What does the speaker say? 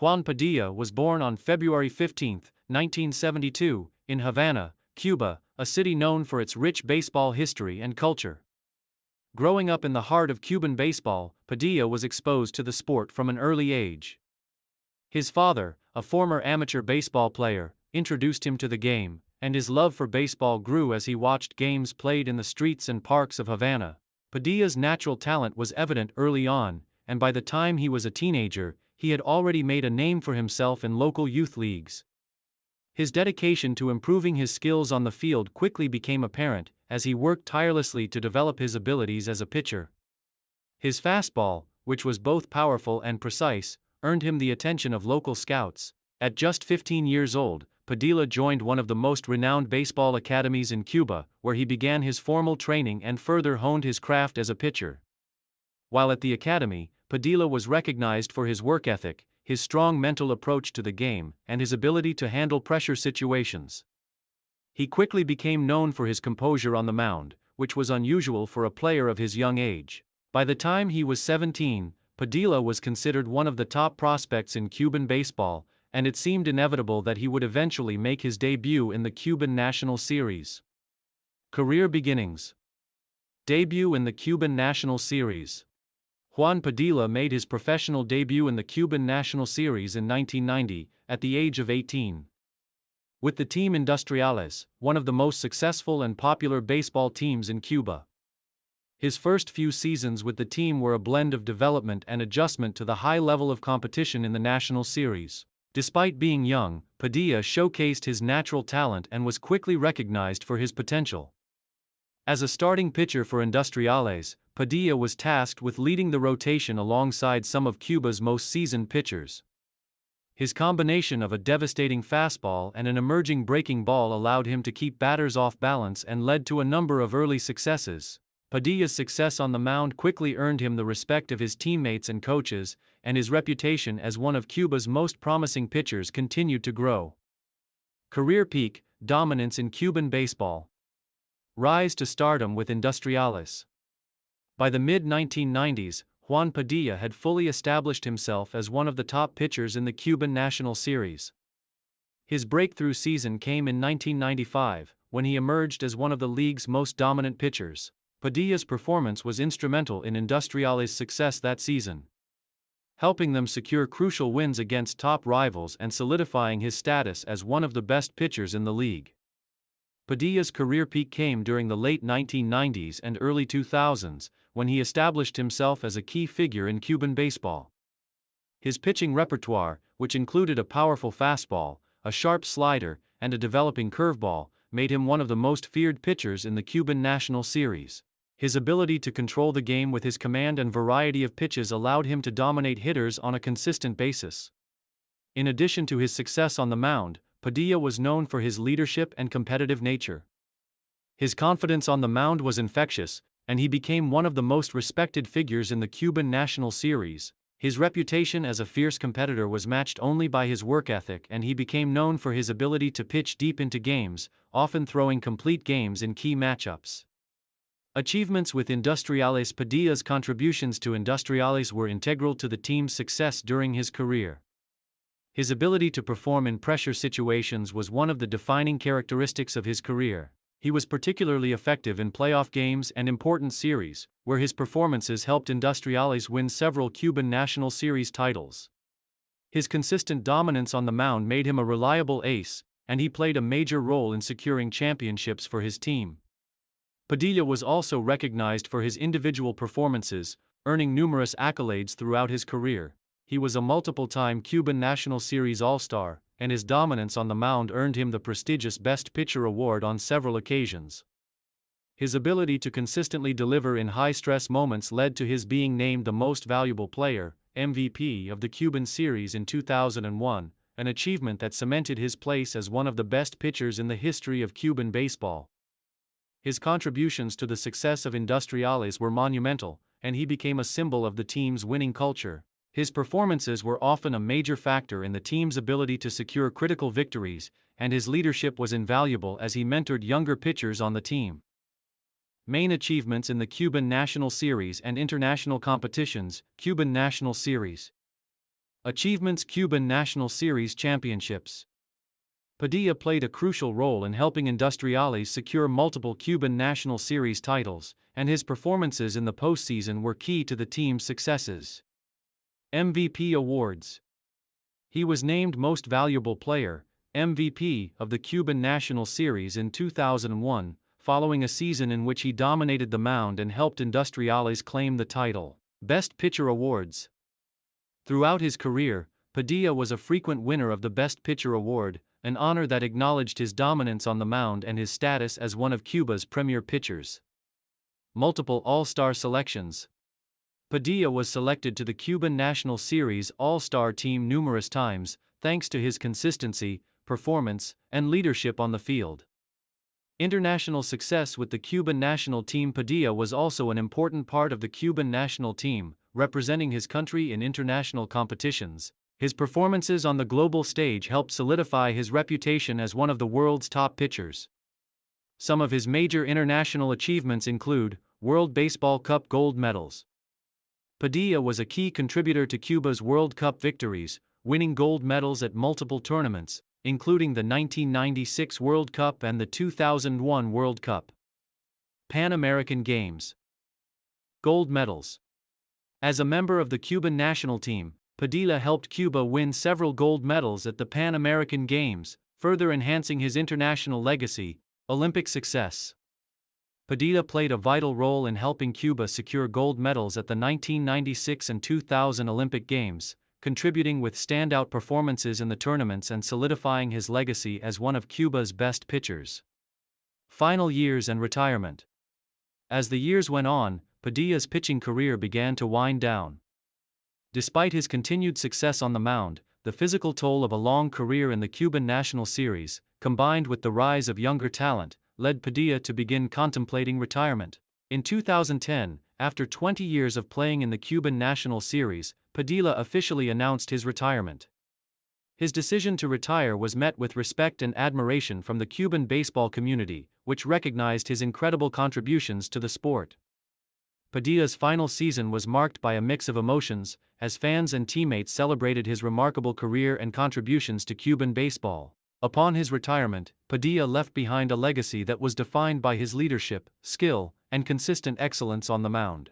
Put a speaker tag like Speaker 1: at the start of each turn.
Speaker 1: Juan Padilla was born on February 15, 1972, in Havana, Cuba, a city known for its rich baseball history and culture. Growing up in the heart of Cuban baseball, Padilla was exposed to the sport from an early age. His father, a former amateur baseball player, introduced him to the game, and his love for baseball grew as he watched games played in the streets and parks of Havana. Padilla's natural talent was evident early on, and by the time he was a teenager, he had already made a name for himself in local youth leagues. His dedication to improving his skills on the field quickly became apparent, as he worked tirelessly to develop his abilities as a pitcher. His fastball, which was both powerful and precise, earned him the attention of local scouts. At just 15 years old, Padilla joined one of the most renowned baseball academies in Cuba, where he began his formal training and further honed his craft as a pitcher. While at the academy, Padilla was recognized for his work ethic, his strong mental approach to the game, and his ability to handle pressure situations. He quickly became known for his composure on the mound, which was unusual for a player of his young age. By the time he was 17, Padilla was considered one of the top prospects in Cuban baseball, and it seemed inevitable that he would eventually make his debut in the Cuban National Series. Career beginnings. Debut in the Cuban National Series. Juan Padilla made his professional debut in the Cuban National Series in 1990, at the age of 18. With the team Industriales, one of the most successful and popular baseball teams in Cuba. His first few seasons with the team were a blend of development and adjustment to the high level of competition in the National Series. Despite being young, Padilla showcased his natural talent and was quickly recognized for his potential. As a starting pitcher for Industriales, Padilla was tasked with leading the rotation alongside some of Cuba's most seasoned pitchers. His combination of a devastating fastball and an emerging breaking ball allowed him to keep batters off balance and led to a number of early successes. Padilla's success on the mound quickly earned him the respect of his teammates and coaches, and his reputation as one of Cuba's most promising pitchers continued to grow. Career peak, dominance in Cuban baseball. Rise to stardom with Industriales. By the mid-1990s, Juan Padilla had fully established himself as one of the top pitchers in the Cuban National Series. His breakthrough season came in 1995, when he emerged as one of the league's most dominant pitchers. Padilla's performance was instrumental in Industriales' success that season, helping them secure crucial wins against top rivals and solidifying his status as one of the best pitchers in the league. Padilla's career peak came during the late 1990s and early 2000s, when he established himself as a key figure in Cuban baseball. His pitching repertoire, which included a powerful fastball, a sharp slider, and a developing curveball, made him one of the most feared pitchers in the Cuban National Series. His ability to control the game with his command and variety of pitches allowed him to dominate hitters on a consistent basis. In addition to his success on the mound, Padilla was known for his leadership and competitive nature. His confidence on the mound was infectious, and he became one of the most respected figures in the Cuban National Series. His reputation as a fierce competitor was matched only by his work ethic, and he became known for his ability to pitch deep into games, often throwing complete games in key matchups. Achievements with Industriales. Padilla's contributions to Industriales were integral to the team's success during his career. His ability to perform in pressure situations was one of the defining characteristics of his career. He was particularly effective in playoff games and important series, where his performances helped Industriales win several Cuban National Series titles. His consistent dominance on the mound made him a reliable ace, and he played a major role in securing championships for his team. Padilla was also recognized for his individual performances, earning numerous accolades throughout his career. He was a multiple-time Cuban National Series All-Star, and his dominance on the mound earned him the prestigious Best Pitcher award on several occasions. His ability to consistently deliver in high-stress moments led to his being named the Most Valuable Player, MVP, of the Cuban Series in 2001, an achievement that cemented his place as one of the best pitchers in the history of Cuban baseball. His contributions to the success of Industriales were monumental, and he became a symbol of the team's winning culture. His performances were often a major factor in the team's ability to secure critical victories, and his leadership was invaluable as he mentored younger pitchers on the team. Main achievements in the Cuban National Series and international competitions. Cuban National Series. Achievements: Cuban National Series championships. Padilla played a crucial role in helping Industriales secure multiple Cuban National Series titles, and his performances in the postseason were key to the team's successes. MVP awards. He was named Most Valuable Player, MVP, of the Cuban National Series in 2001, following a season in which he dominated the mound and helped Industriales claim the title. Best Pitcher awards. Throughout his career, Padilla was a frequent winner of the Best Pitcher award, an honor that acknowledged his dominance on the mound and his status as one of Cuba's premier pitchers. Multiple All-Star selections. Padilla was selected to the Cuban National Series All-Star team numerous times, thanks to his consistency, performance, and leadership on the field. International success with the Cuban national team. Padilla was also an important part of the Cuban national team, representing his country in international competitions. His performances on the global stage helped solidify his reputation as one of the world's top pitchers. Some of his major international achievements include World Baseball Cup gold medals. Padilla was a key contributor to Cuba's World Cup victories, winning gold medals at multiple tournaments, including the 1996 World Cup and the 2001 World Cup. Pan American Games. Gold medals. As a member of the Cuban national team, Padilla helped Cuba win several gold medals at the Pan American Games, further enhancing his international legacy. Olympic success. Padilla played a vital role in helping Cuba secure gold medals at the 1996 and 2000 Olympic Games, contributing with standout performances in the tournaments and solidifying his legacy as one of Cuba's best pitchers. Final years and retirement. As the years went on, Padilla's pitching career began to wind down. Despite his continued success on the mound, the physical toll of a long career in the Cuban National Series, combined with the rise of younger talent, led Padilla to begin contemplating retirement. In 2010, after 20 years of playing in the Cuban National Series, Padilla officially announced his retirement. His decision to retire was met with respect and admiration from the Cuban baseball community, which recognized his incredible contributions to the sport. Padilla's final season was marked by a mix of emotions, as fans and teammates celebrated his remarkable career and contributions to Cuban baseball. Upon his retirement, Padilla left behind a legacy that was defined by his leadership, skill, and consistent excellence on the mound.